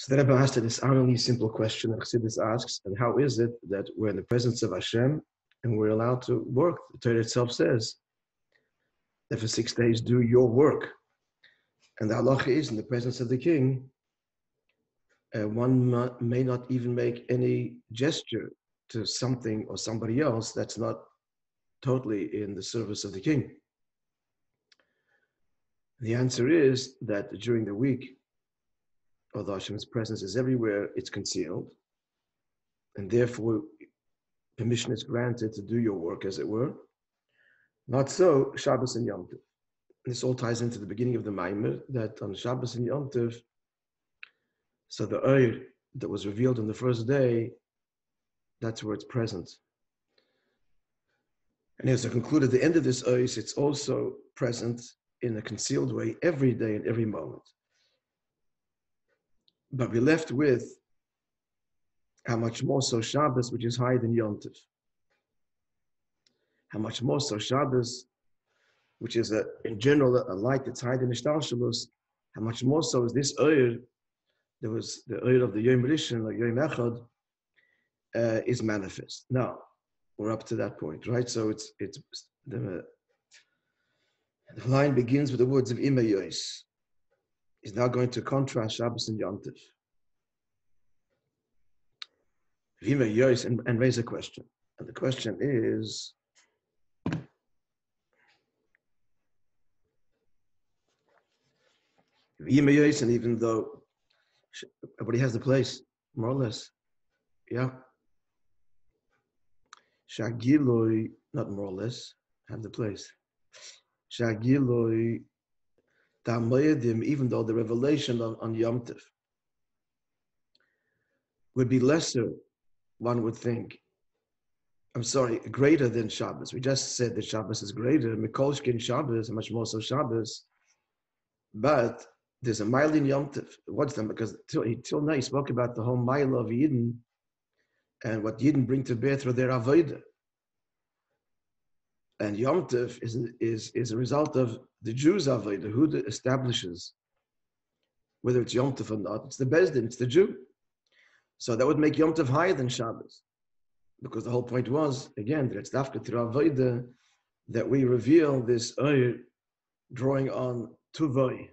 So the Rebbe asked this utterly simple question that Chassidus asks, and how is it that we're in the presence of Hashem and we're allowed to work? The Torah itself says that for 6 days do your work. And the halacha is in the presence of the king, one may not even make any gesture to something or somebody else that's not totally in the service of the king. The answer is that during the week, although Hashem's presence is everywhere, it's concealed. And therefore, permission is granted to do your work, as it were. Not so, Shabbos and Yom Tov. This all ties into the beginning of the Maimer, that on Shabbos and Yom Tov, so the oil that was revealed on the first day, that's where it's present. And as I conclude at the end of this oil, it's also present in a concealed way every day and every moment. But we're left with how much more so Shabbos, which is higher than Yom Tov. How much more so Shabbos, which is in general a light that's higher than Ishtalshalos, how much more so is this oil, there was the oil of the Yom Rishon, or Yom Echad, is manifest. Now, we're up to that point, right? So it's the line begins with the words of Ima Yois. He's now going to contrast Shabbos and Yom Tov. Ima Yois, and raise a question. And the question is, Ima Yois, and even though everybody has the place, more or less, yeah. Shagiloi, not more or less, have the place. Shagiloi, even though the revelation on Yom Tov would be lesser, one would think. I'm sorry, greater than Shabbos. We just said that Shabbos is greater. Mikolshkin Shabbos, much more so Shabbos. But there's a mile in Yom Tov. What's that? Because till now he spoke about the whole mile of Yidden and what Yidden bring to bear through their avodah. And Yom Tov is a result of the Jews' avodah, who establishes whether it's Yom Tov or not. It's the Bezdin, it's the Jew. So that would make Yom Tov higher than Shabbos. Because the whole point was, again, that it's dafka through avodah that we reveal this oir drawing on Tuvoi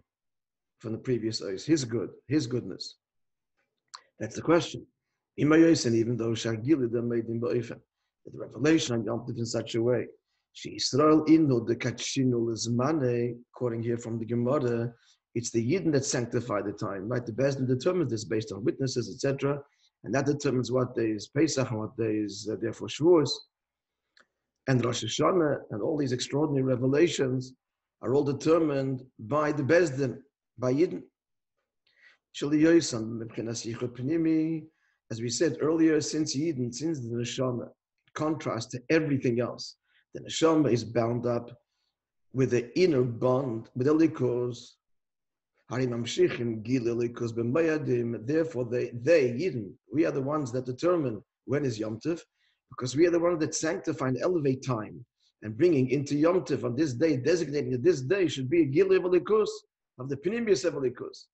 from the previous ois, his goodness. That's the question. And even though Shagilida made him the revelation on Yom Tov in such a way, according here from the Gemara, it's the Yidden that sanctify the time, right? The Bezdin determines this based on witnesses, etc., and that determines what day is Pesach and what day is therefore Shavuos. And Rosh Hashanah and all these extraordinary revelations are all determined by the Bezdin, by Yidden. As we said earlier, since Yidden, since the Neshama, in contrast to everything else, the Neshama is bound up with the inner bond, with the Likos. Therefore, they, Yidden, we are the ones that determine when is Yom Tov, because we are the ones that sanctify and elevate time, and bringing into Yom Tov on this day, designating that this day should be a Gilui of Likus, of the Pnimius of Likus.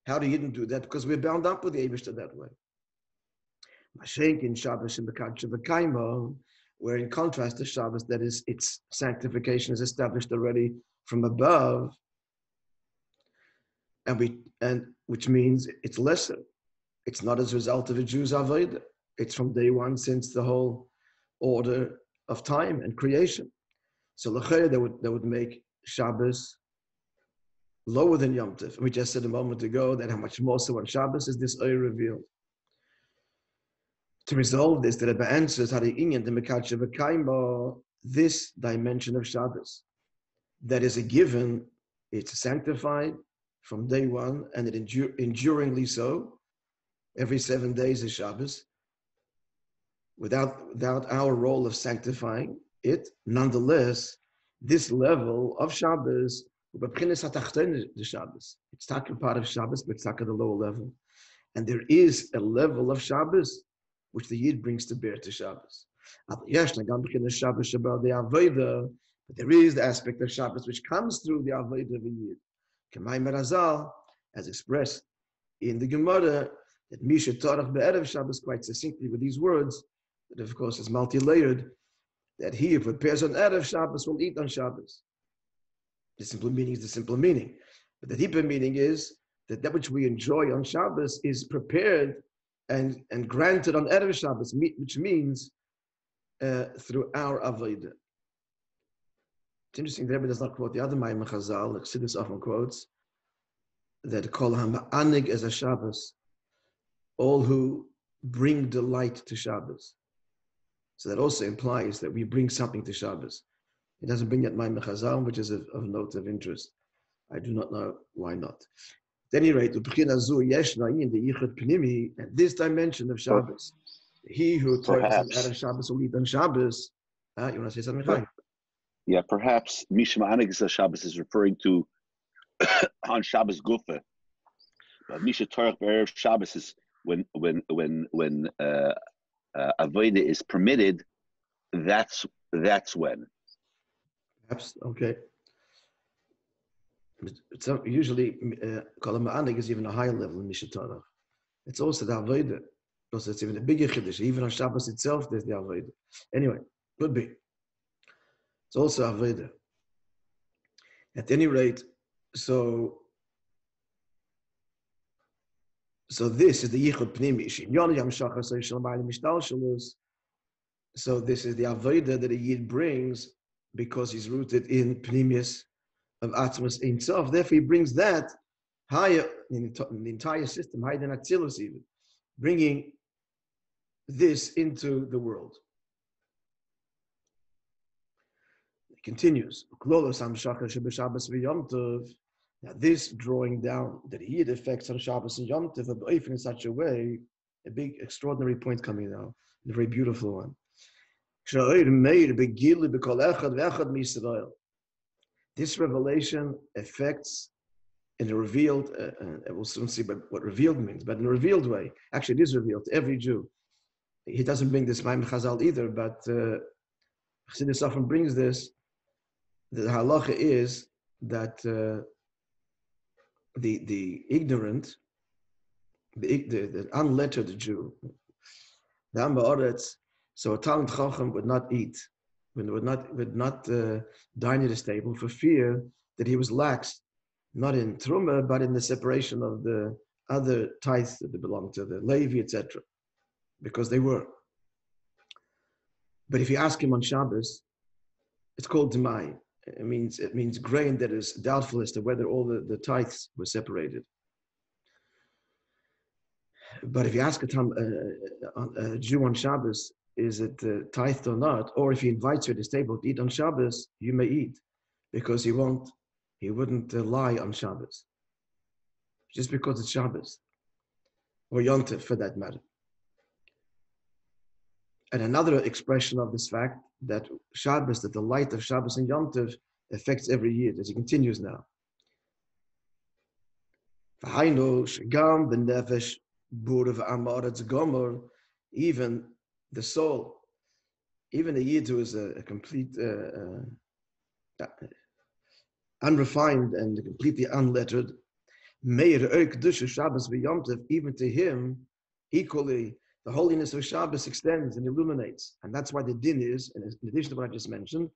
How do Yidden do that? Because we're bound up with the Eibishter that way. Where in contrast to Shabbos, that is, its sanctification is established already from above, and which means it's lesser. It's not as a result of a Jew's avodah. It's from day one since the whole order of time and creation. So l'chayr that would make Shabbos lower than Yom Tov. And we just said a moment ago that how much more so on Shabbos is this oil revealed. To resolve this, the Rebbe answers this dimension of Shabbos that is a given, it's sanctified from day one, and it enduringly so. Every 7 days is Shabbos. Without our role of sanctifying it, nonetheless, this level of Shabbos, the Shabbos, it's talking part of Shabbos, but it's talking the lower level. And there is a level of Shabbos which the Yid brings to bear to Shabbos. But there is the aspect of Shabbos which comes through the Avodah of the Yid. As expressed in the Gemara that Misha Torach Be'erev Shabbos quite succinctly with these words, that of course is multi-layered, that he who prepares on Erev Shabbos will eat on Shabbos. The simple meaning is the simple meaning. But the deeper meaning is that that which we enjoy on Shabbos is prepared and granted on Erev Shabbos, which means through our Avodah. It's interesting, the Rebbe does not quote the other Maimon Chazal, like Chassidus often quotes, that Kol HaMa'anig as a Shabbos, all who bring delight to Shabbos. So that also implies that we bring something to Shabbos. It doesn't bring yet Maimon Chazal, which is of note of interest. I do not know why not. At any rate, at this dimension of Shabbos, he who turns on Erev Shabbos will eat on Shabbos. You want to say something, Chaim? Yeah, perhaps Mishma Anigza Shabbos is referring to on Shabbos Gufa. But Misha Torah Erev Shabbos is when Avodah is permitted. That's when. Perhaps okay. So usually, Kol HaMa'anig is even a higher level in Misha Torah. It's also the Avodah, because it's even a bigger Chiddush. Even on Shabbos itself, there's the Avodah. Anyway, could be. It's also Avodah. At any rate, so this is the Yichud Pnimi. So this is the Avodah that a Yid brings because he's rooted in Pnimius of Atmos Ein Sof. Therefore, he brings that higher in the entire system, higher than Atzilus even, bringing this into the world. It continues. Now, this drawing down that he affects on Shabbos and Yom Tov in such a way, a big, extraordinary point coming now, a very beautiful one. This revelation affects in a revealed, we'll soon see what revealed means, but in a revealed way. Actually, it is revealed to every Jew. He doesn't bring this Maimon Chazal either, but Chassidus often brings this. The halacha is that the ignorant, the unlettered Jew, the Am Ba'aretz, so a Talmid Chacham would not eat, would not dine at his table for fear that he was lax, not in Truma, but in the separation of the other tithes that belong to the Levi, etc., because they were. But if you ask him on Shabbos, it's called Demai. It means grain that is doubtful as to whether all the tithes were separated. But if you ask a Jew on Shabbos, is it tithed or not? Or if he invites you at his table to eat on Shabbos, you may eat, because he wouldn't lie on Shabbos, just because it's Shabbos, or Yom Tov for that matter. And another expression of this fact that Shabbos, that the light of Shabbos and Yom Tov affects every year, as he continues now. Even the soul, even a Yid who is a complete unrefined and completely unlettered, even to him, equally, the holiness of Shabbos extends and illuminates. And that's why the din is, in addition to what I just mentioned,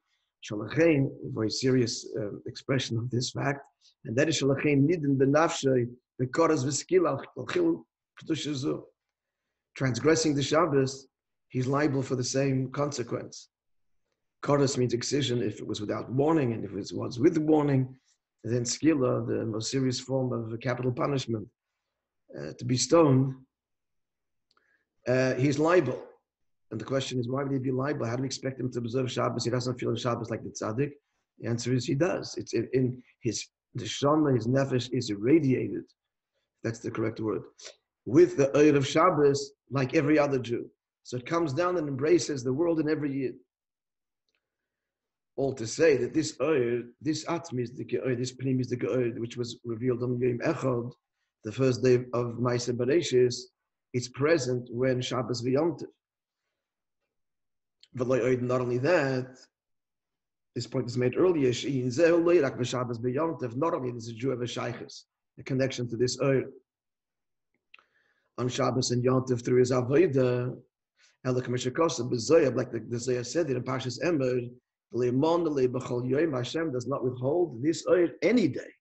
Shalachein, a very serious expression of this fact, and that is Shalachein nidin benafshay b'koras v'skil al-chil kedusha. Transgressing the Shabbos, he's liable for the same consequence. Koras means excision if it was without warning, and if it was with warning, then skila, the most serious form of capital punishment, to be stoned, he's liable. And the question is, why would he be liable? How do we expect him to observe Shabbos? He doesn't feel Shabbos like the tzaddik. The answer is he does. It's in his neshama, his nefesh is irradiated. That's the correct word. With the oil of Shabbos, like every other Jew. So it comes down and embraces the world in every year. All to say that this oil, this atmi is the oil, this pnim is the oil, which was revealed on Yom Echad, the first day of Maaseh Bereshis, it's present when Shabbos v'Yom Tov. But not only that, this point is made earlier, not only does a Jew have a shaykhus, a connection to this oil, on Shabbos and Yom Tov through his avodah. Like the Zohar said it in Parshas Emor, Hashem does not withhold this oil any day.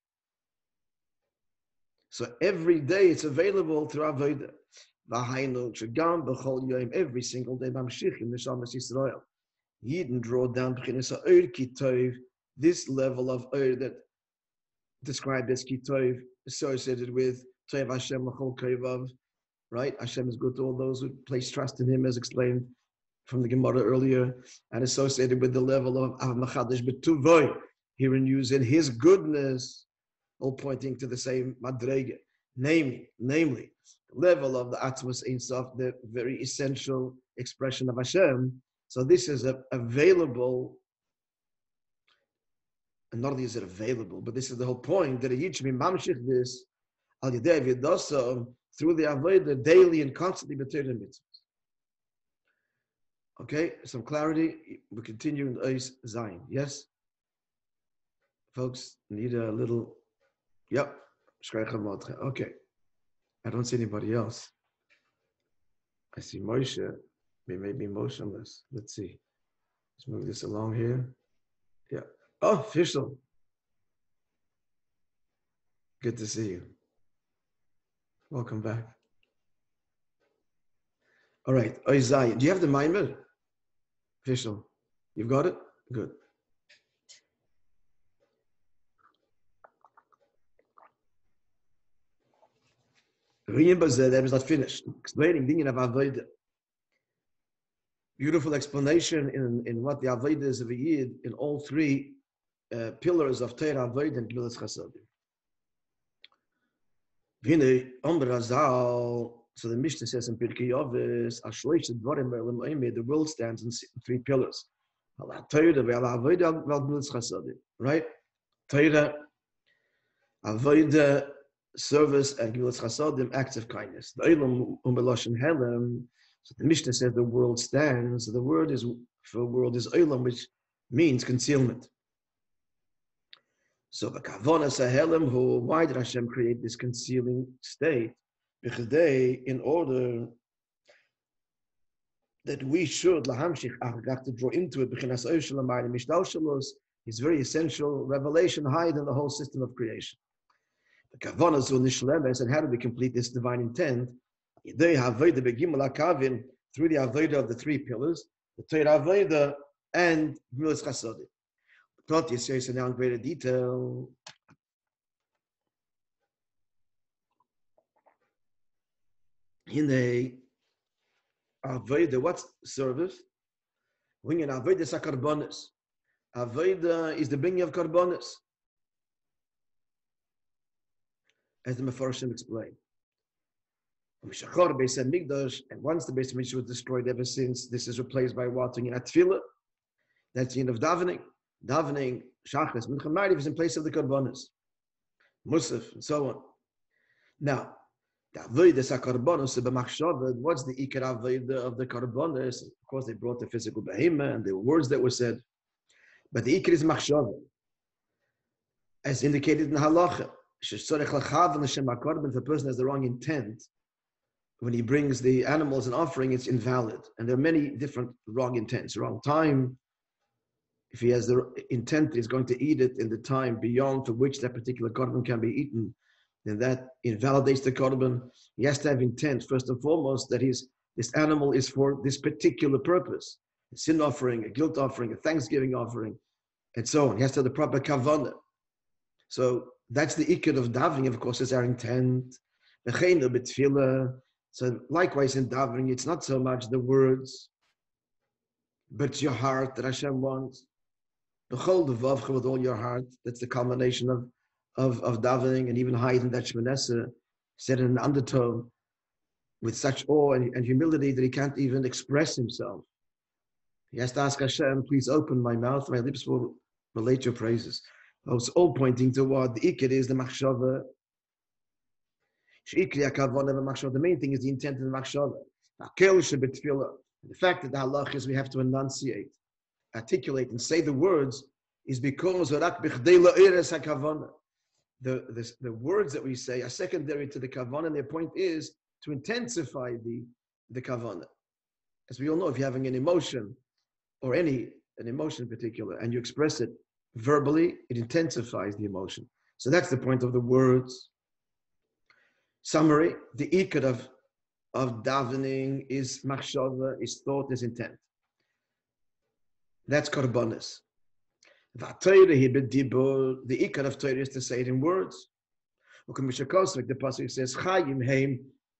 So every day it's available through avodah. Every single day, he didn't draw down this level of oil that described as kitov, associated with Toiv Hashem L'chol Kovav, right? Hashem is good to all those who place trust in Him, as explained from the Gemara earlier, and associated with the level of Machadash B'Tuvoy. He renews in His goodness, all pointing to the same Madrege, namely, the level of the Atmos Ein Sof, the very essential expression of Hashem. So this is available. And not only is it available, but this is the whole point, that it should be mamshich this al yedei v'yadasa through the avodah daily and constantly b'torah mitzvahs. Okay, some clarity. We continue in Ois Zayin. Yes, folks need a little. Yep. Okay, I don't see anybody else. I see Moishe. We may be motionless. Let's see. Let's move this along here. Yeah. Oh, official. Good to see you. Welcome back. All right, Oizai, do you have the Maimer? Official. You've got it? Good. That was not finished. Explaining Dinyan of Avodah. Beautiful explanation in what the Avodah is of a Yid in all three pillars of Torah, Avodah, and Gemilas Chasadim. V'hinei Omer Hazal, so the Mishnah says in Pirkei Avos, Ashloish Dvarim Elam Oimei, the world stands in three pillars. Al Torah, Ve'al Avodah, Ve'al Gemilas Chasadim. Right? Torah, Avodah, service, and Gemilas Chasadim, acts of kindness. The Olam U'Meloshen Helem, so the Mishnah says the world stands. The word is for world is Olam, which means concealment. So the Kavana Sahelem, why did Hashem create this concealing state? In order that we should lahamshich to draw into it. His very essential revelation hide in the whole system of creation. The Kavana Zunishlemes, and how do we complete this divine intent? Through the avodah of the three pillars, the Torah avodah and Gemilas Chasadim. But you say so now in greater detail. In the avodah, what's service? When you avodah is a karbonis. Avodah is the bringing of karbonis, as the Mefarshim explained. And once the Beis Hamikdash was destroyed, ever since this is replaced by watering in Atfilah. That's the end of davening. Davening, Shachas, Mincha Ma'ariv is in place of the Karbonos, Musaf, and so on. Now, the Avodah HaKarbonos, what's the Ikar Avodah of the Karbonos? Of course, they brought the physical behemoth and the words that were said. But the Ikar is Machshava, as indicated in the Halacha. If a person has the wrong intent, when he brings the animals and offering, it's invalid. And there are many different wrong intents. Wrong time. If he has the intent that he's going to eat it in the time beyond for which that particular korban can be eaten, then that invalidates the korban. He has to have intent, first and foremost, that this animal is for this particular purpose. A sin offering, a guilt offering, a thanksgiving offering, and so on. He has to have the proper kavanah. So that's the ikad of davening, of course, is our intent. So likewise in davening, it's not so much the words, but it's your heart that Hashem wants. B'chol devavcha, with all your heart. That's the combination of davening, and even Haydn, that Shmoneh said in an undertone, with such awe and humility that he can't even express himself. He has to ask Hashem, please open my mouth, my lips will relate your praises. So it's all pointing to what the ikad is, the machshava. The main thing is the intent of the machshava. The fact that the halach is we have to enunciate, articulate, and say the words is because the words that we say are secondary to the kavanah, and their point is to intensify the kavanah. As we all know, if you're having an emotion, or an emotion in particular, and you express it verbally, it intensifies the emotion. So that's the point of the words. Summary, the ikar of davening is machshava, is thought, is intent. That's korbanos. The ikar of Torah is to say it in words. The pasuk says, Chayim heim,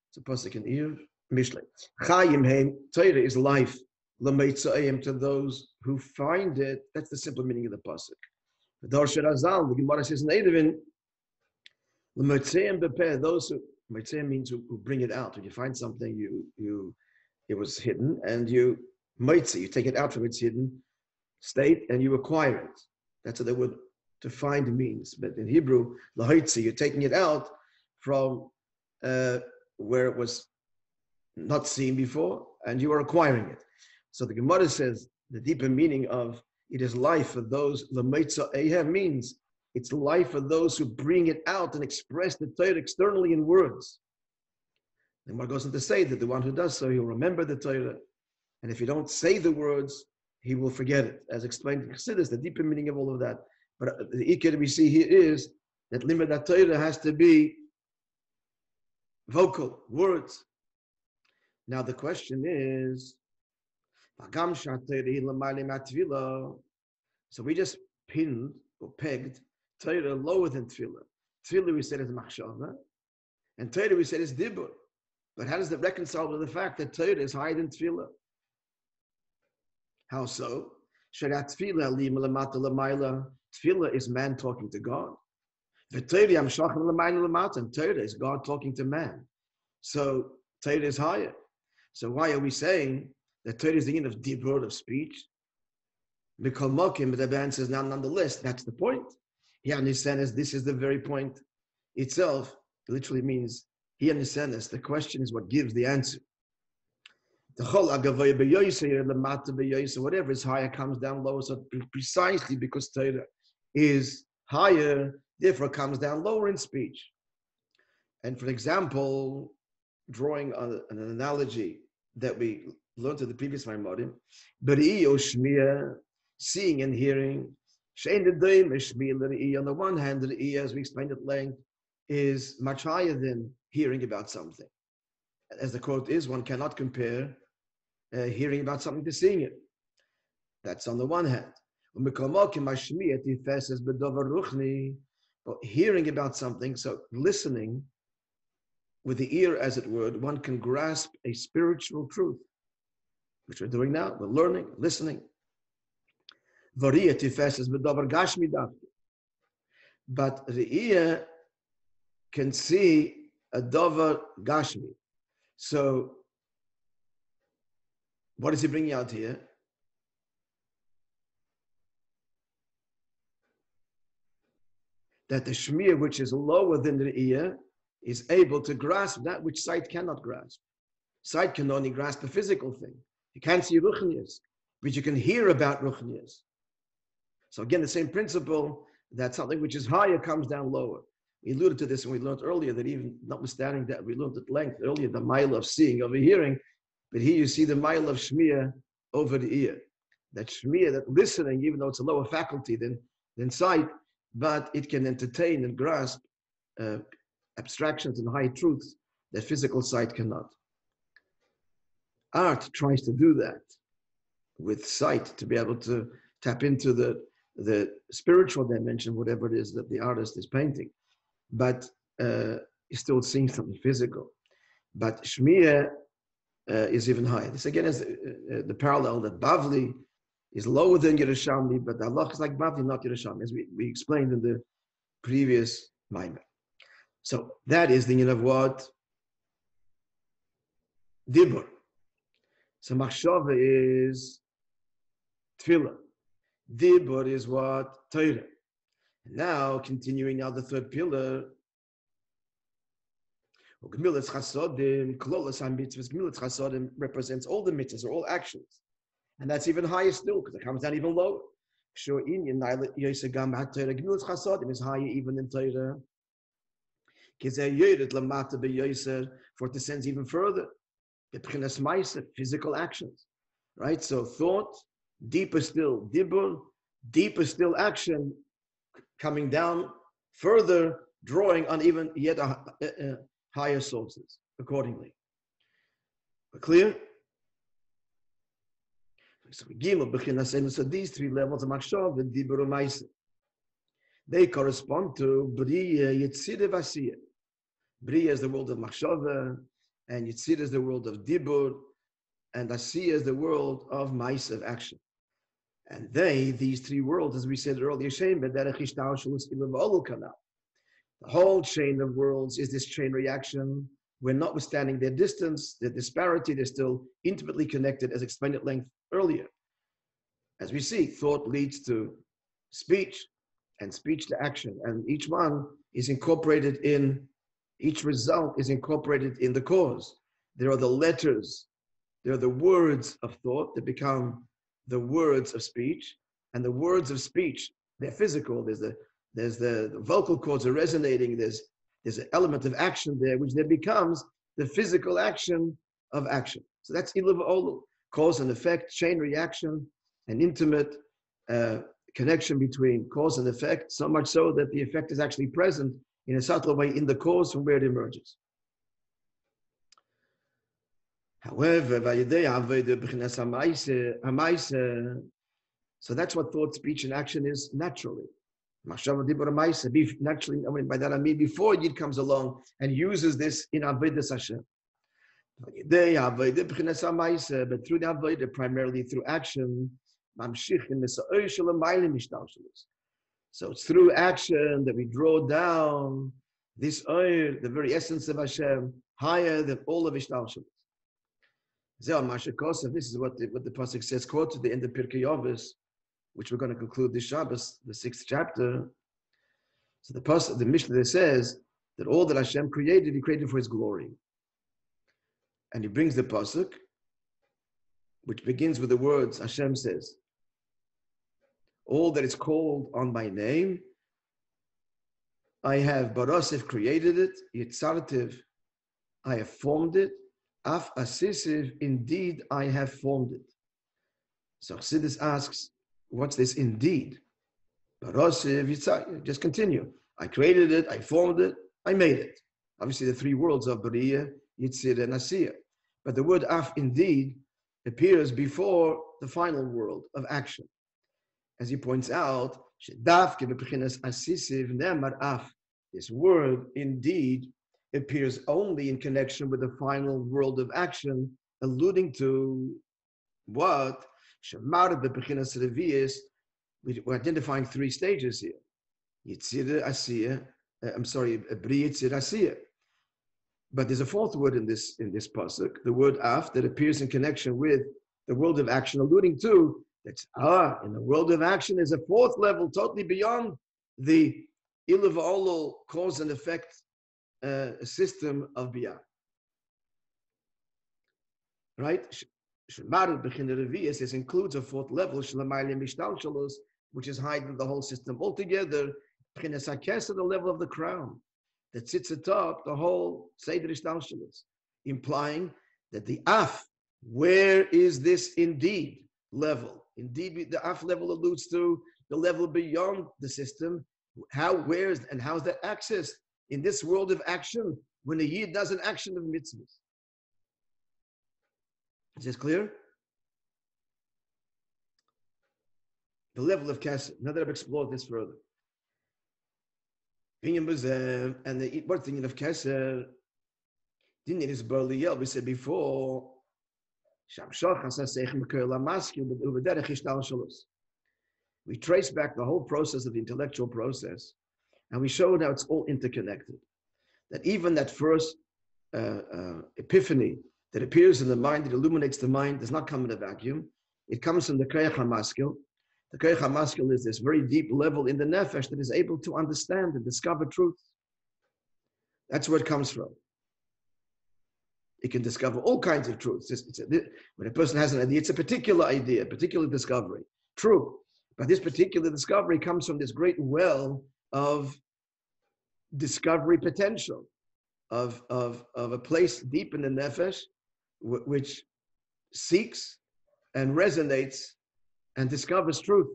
it's a pasuk in Eir, Mishlei. Chayim heim, Torah is life. L'meitzayim, to those who find it. That's the simple meaning of the pasuk. The Darshan Azal, the Gemara says in Eidevin, l'meitzayim bepeh, those who, meitzayim means who bring it out. When you find something, it was hidden, and you meitzah, you take it out from its hidden state, and you acquire it. That's what the word to find means. But in Hebrew, lahaitzi, you're taking it out from where it was not seen before, and you are acquiring it. So the Gemara says the deeper meaning of it is life for those, l'meitzah means it's life for those who bring it out and express the Torah externally in words. The Gemara goes on to say that the one who does so, he'll remember the Torah, and if you don't say the words, he will forget it. As explained in Chassidus, the deeper meaning of all of that. But the ikar we see here is that limud Torah has to be vocal, words. Now the question is, so we just pinned or pegged Torah lower than Tefillah. Tefillah we said is machshava, and Torah we said is dibur. But how does that reconcile with the fact that Torah is higher than Tefillah? How so? Tefillah is man talking to God. And Torah is God talking to man. So Torah is higher. So why are we saying that Torah is the end of dibur, of speech? But the man says, now nonetheless, that's the point. He understands this is the very point itself. It literally means he understands. The question is what gives the answer. Whatever is higher comes down lower. So precisely because Torah is higher, therefore comes down lower in speech. And for example, drawing on an analogy that we learned in the previous Maimorim, seeing and hearing. On the one hand, the ear, as we explained at length, is much higher than hearing about something. As the quote is, one cannot compare hearing about something to seeing it. That's on the one hand. But hearing about something, so listening with the ear, as it were, one can grasp a spiritual truth, which we're doing now. We're learning, listening. But the ear can see a davar gashmi. So, what is he bringing out here? That the shmir, which is lower than the ear, is able to grasp that which sight cannot grasp. Sight can only grasp a physical thing. You can't see ruchnias, but you can hear about ruchnias. So again, the same principle that something which is higher comes down lower. We alluded to this and we learned earlier that even notwithstanding that we learned at length earlier the mile of seeing over hearing, but here you see the mile of shmir over the ear. That shmir, that listening, even though it's a lower faculty than sight, but it can entertain and grasp abstractions and high truths that physical sight cannot. Art tries to do that with sight, to be able to tap into the spiritual dimension, whatever it is that the artist is painting. But you're still seeing something physical. But Shmiya is even higher. This again is the parallel that Bavli is lower than Yerushalmi, but Allah is like Bavli, not Yerushalmi, as we explained in the previous Maimon. So that is the end of what? Dibur. So Machshava is Tefillah. Dibur is what? Torah. Now, continuing now the third pillar. Gemilas Chasodim, Klolas HaMitzvahs. Gemilas Chasodim represents all the mitzvahs, or all actions. And that's even higher still, because it comes down even lower. Gemilas Chasodim is higher even than Torah. For it descends even further. Physical actions. Right? So thought, deeper still, dibur, deeper still action, coming down further, drawing on even yet higher sources, accordingly. Clear? So these three levels of machshav and dibur u'maisa, they correspond to Bria, Yetzirah, Vasiya. Bria is the world of machshava, and Yetzirah is the world of dibur, and Asiya is the world of maisa, of action. And these three worlds, as we said earlier, the whole chain of worlds is this chain reaction, where notwithstanding their distance, their disparity, they're still intimately connected, as explained at length earlier. As we see, thought leads to speech, and speech to action, and each one is incorporated in, each result is incorporated in the cause. There are the letters, there are the words of thought that become the words of speech, and the words of speech, they're physical. There's the vocal cords are resonating. There's an element of action there, which then becomes the physical action of action. So that's iluv olu, cause and effect, chain reaction, an intimate connection between cause and effect, so much so that the effect is actually present in a subtle way in the cause from where it emerges. However, so that's what thought, speech, and action is naturally. Naturally, by that I mean before Yid comes along and uses this in Avodas Hashem. But through the Avodah, primarily through action, so it's through action that we draw down this oil, the very essence of Hashem, higher than all of Ishtalshalos. This is what the pasuk says, quote to the end of Pirkei Avos, which we're going to conclude this Shabbos, the 6th chapter. So the Mishnah says that all that Hashem created, He created for His glory. And He brings the pasuk, which begins with the words Hashem says, all that is called on my name, I have barasiv created it, yitzartiv, I have formed it, af asisiv, indeed I have formed it. So Chassidus asks, what's this indeed? Barasiv, yitzartiv, just continue. I created it, I formed it, I made it. Obviously the three worlds of Bariya, Yitzir, and Asiya. But the word af indeed appears before the final world of action. As he points out, this word indeed appears only in connection with the final world of action, alluding to what? We're identifying three stages here. Yitzir, Asiya, Bri, Yitzir, Asiya. But there's a fourth word in this pasuk, the word af, that appears in connection with the world of action, alluding to that's in the world of action is a fourth level, totally beyond the iluv olu cause and effect system of biyah. Right? This includes a fourth level, which is higher than the whole system altogether. The level of the crown that sits atop the whole Seder Ishtalshalos, implying that the af, where is this indeed level? Indeed, the af level alludes to the level beyond the system. How's that accessed in this world of action when a Yid does an action of mitzvahs? Is this clear? The level of Kesser. Now that I've explored this further. And the what's the of Kesser? Didn't it is Barliel, we said before. We trace back the whole process of the intellectual process, and we showed how it's all interconnected. That even that first epiphany that appears in the mind, that illuminates the mind, does not come in a vacuum. It comes from the Koach HaMaskil. The Koach HaMaskil is this very deep level in the nefesh that is able to understand and discover truth. That's where it comes from. It can discover all kinds of truths. When a person has an idea, it's a particular idea, a particular discovery. True. But this particular discovery comes from this great well of discovery potential of a place deep in the nefesh, which seeks and resonates and discovers truth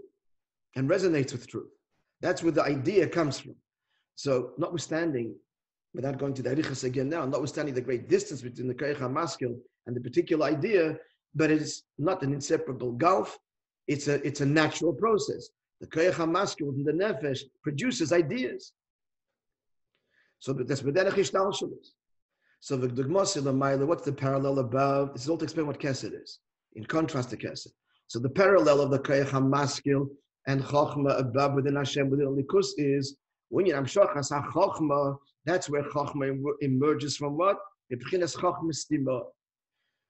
and resonates with truth. That's where the idea comes from. So notwithstanding, without going to the Arichas again now, notwithstanding the great distance between the Koyach HaMaskil and the particular idea, but it's not an inseparable gulf, it's a natural process. The Koyach HaMaskil within the Nefesh produces ideas. So that's B'derech Ishtalshalos. So the Dugmos Ilamayla, what's the parallel above? This is all to explain what Kesed is, in contrast to Kesed. So the parallel of the Koyach HaMaskil and Chochmah above within Hashem, within Likus is, when you Amshachas HaChochmah, that's where Chochmah emerges from what? B'chinas Chochmah Stima.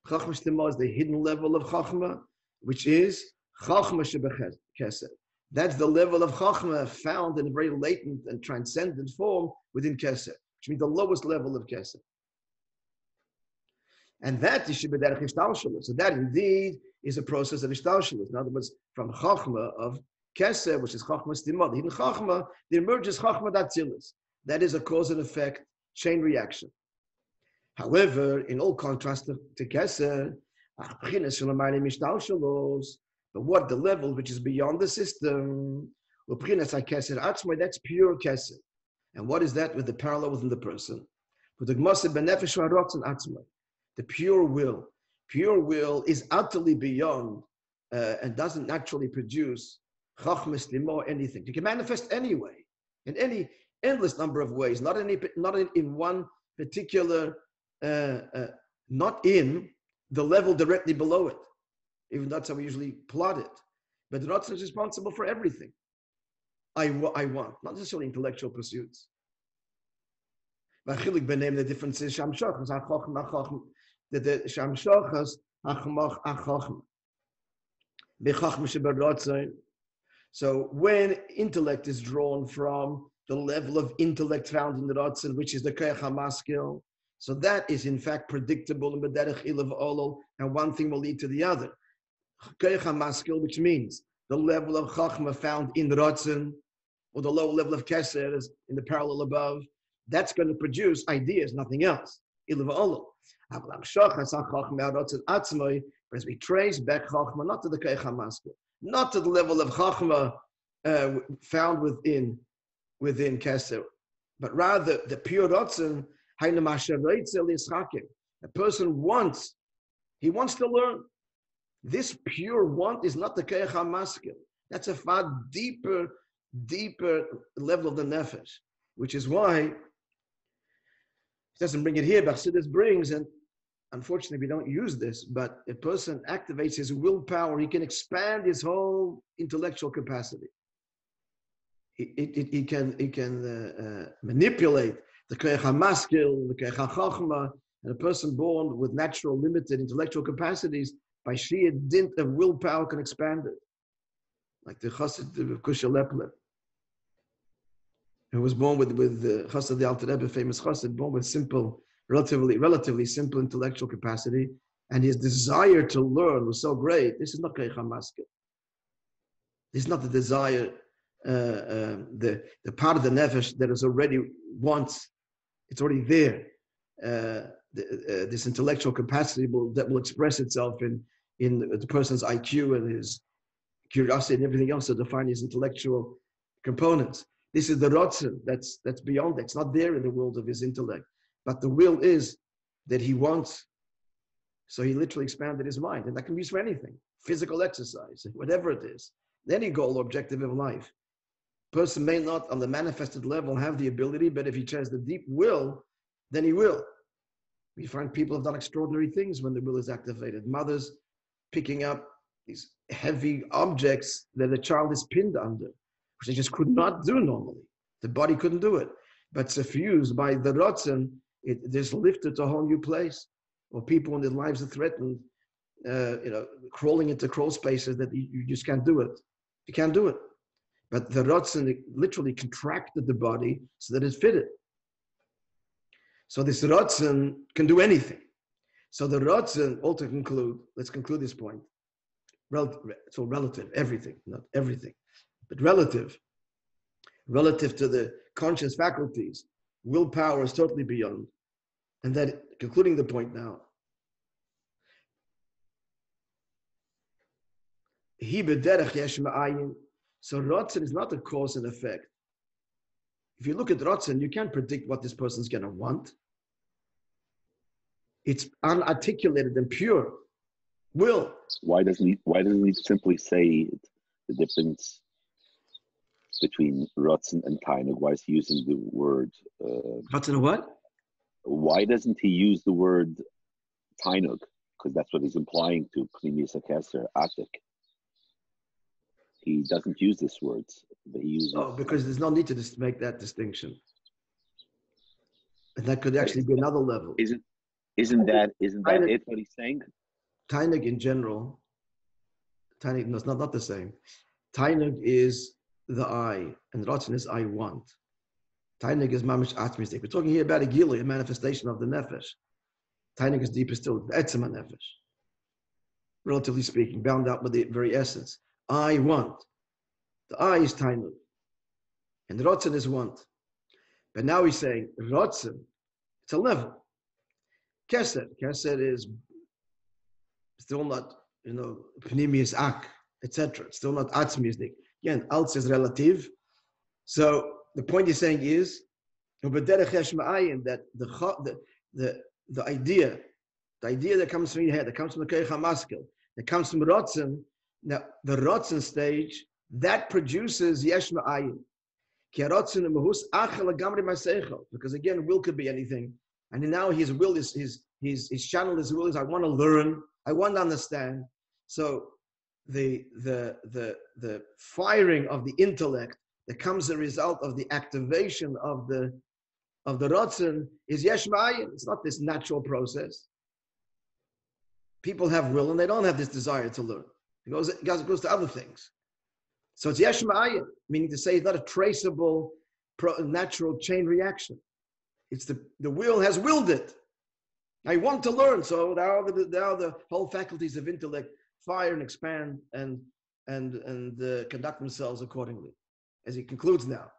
Chochmah Stima is the hidden level of Chochmah, which is Chochmah Shebechesed. That's the level of Chochmah found in a very latent and transcendent form within Kesed, which means the lowest level of Kesed. And that is Shebederech Ishtalshalos. So that indeed is a process of Ishtalshalos. In other words, from Chochmah of Kesed, which is Chochmah Stima, the hidden Chochmah, there emerges Chochmah Datzilis. That is a cause and effect chain reaction. However, in all contrast to Kesed, but what the level which is beyond the system, that's pure Kesed. And what is that with the parallel within the person? The pure will. Pure will is utterly beyond and doesn't naturally produce Chachmas Limo or anything. You can manifest anyway, in any endless number of ways, not in one particular, not in the level directly below it. Even that's how we usually plot it. But the Ratzon is responsible for everything. I want, not necessarily intellectual pursuits. The difference is Shamshachas, the Shamshachas, so when intellect is drawn from the level of intellect found in the Ratzon, which is the Koyach HaMaskil, so that is in fact predictable in B'derech Ilav Olol, and one thing will lead to the other. Koyach HaMaskil, which means the level of Chachma found in the Ratzon, or the lower level of Keser is in the parallel above, that's going to produce ideas, nothing else. Ilav Olol. But as we trace back Chachma, not to the Koyach HaMaskil, not to the level of Chachma found within Keser, but rather the pure Ratzon. A person wants to learn. This pure want is not the Koyach HaMaskil. That's a far deeper level of the nefesh, which is why it doesn't bring it here, but Chassidus brings, and unfortunately we don't use this, but a person activates his willpower, he can expand his whole intellectual capacity. He can manipulate the Koyach HaMaskil, the Koyach HaChochma, and a person born with natural limited intellectual capacities, by sheer dint of willpower can expand it. Like the Chassid of Kusha Lepler, who was born with the Chassid the Alter Rebbe, famous Chassid, born with simple, relatively simple intellectual capacity, and his desire to learn was so great. This is not Koyach HaMaskil. This is not the desire, the part of the nefesh that is already wants. It's already there. This intellectual capacity that will express itself in the person's IQ and his curiosity and everything else to define his intellectual components. This is the Ratzon that's beyond that. It's not there in the world of his intellect. But the will is that he wants. So he literally expanded his mind. And that can be used for anything. Physical exercise, whatever it is. Any goal or objective of life. Person may not on the manifested level have the ability, but if he has the deep will, then he will. We find people have done extraordinary things when the will is activated. Mothers picking up these heavy objects that the child is pinned under, which they just could not do normally. The body couldn't do it. But suffused by the Ratzon, it is lifted to a whole new place. Or people when their lives are threatened, crawling into crawl spaces that you just can't do it. You can't do it. But the Ratzon literally contracted the body so that it fitted. So this Ratzon can do anything. So the Ratzon, all to conclude, let's conclude this point. It's all relative, everything, not everything, but relative to the conscious faculties. willpower is totally beyond. And then, concluding the point now, so Ratzon is not a cause and effect. If you look at Ratzon, you can't predict what this person's going to want. It's unarticulated and pure will. Why doesn't he simply say the difference between Ratzon and Tainug? Why is he using the word Ratzon and what? Why doesn't he use the word Tainug? Because that's what he's implying to Pnimius HaKeser, Atik. He doesn't use this word, but he uses. Oh, because there's no need to just make that distinction. And that could actually be another level. Isn't that it? What he's saying? Tainug in general. Tainug, no, it's not the same. Tainug is the I, and Ratzon is I want. Tainug is mamish atmistik. We're talking here about a gili, a manifestation of the nefesh. Tainug is deeper still, the etzema nefesh. Relatively speaking, bound out with the very essence. I want. The I is Tainug. And Ratzon is want. But now he's saying, Ratzon, it's a level. Keser is still not, Pnimius Ak, etc. It's still not Atzmisdik. Again, Alts is relative. So the point he's saying is, that the idea that comes from your head, that comes from the Keich HaMaskil, that comes from Ratzon, now the Ratzon stage, that produces Yesh Ma'ayin. Because again, will could be anything. And now his will is, his channel, his will is, I want to learn, I want to understand. So the firing of the intellect that comes as a result of the activation of the Ratzon is Yesh Ma'ayin. It's not this natural process. People have will and they don't have this desire to learn. It goes to other things. So it's Yesh Ma'ayin, meaning to say it's not a traceable natural chain reaction. It's the will has willed it. I want to learn, so now the whole faculties of intellect fire and expand and conduct themselves accordingly. As he concludes now.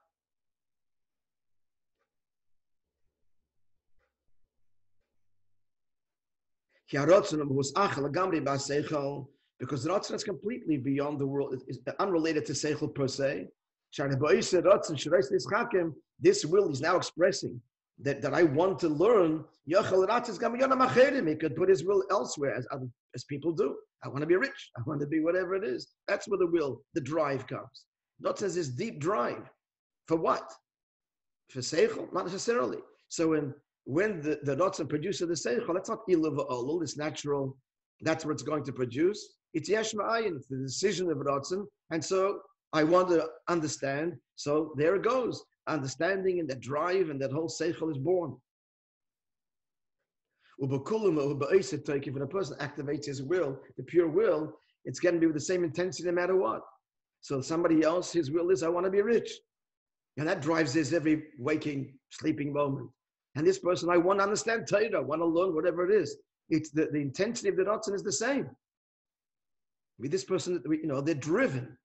Because Ratzon is completely beyond the world, is unrelated to Seichel per se. This will is now expressing that I want to learn. He could put his will elsewhere, as people do. I want to be rich. I want to be whatever it is. That's where the will, the drive comes. Ratzon is this deep drive. For what? For Seichel? Not necessarily. So when the Ratzon produces the Seichel, that's not ilu v'olul, it's natural. That's what it's going to produce. It's Yesh Ma'ayin, it's the decision of Ratzon. And so I want to understand. So there it goes. Understanding and that drive and that whole Seichel is born. If a person activates his will, the pure will, it's going to be with the same intensity no matter what. So somebody else, his will is, I want to be rich. And that drives his every waking, sleeping moment. And this person, I want to understand Torah, I want to learn whatever it is. It's the intensity of the Ratzon is the same. With this person, they're driven.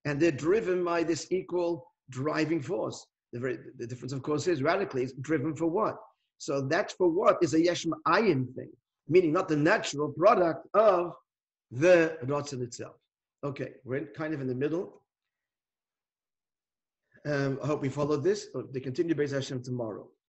And they're driven by this equal driving force. The difference, of course, is radically, it's driven for what? So that's for what is a Yesh Ma'ayin thing, meaning not the natural product of the Ratzon itself. Okay, we're kind of in the middle. I hope we followed this. They continue Beis Hashem tomorrow.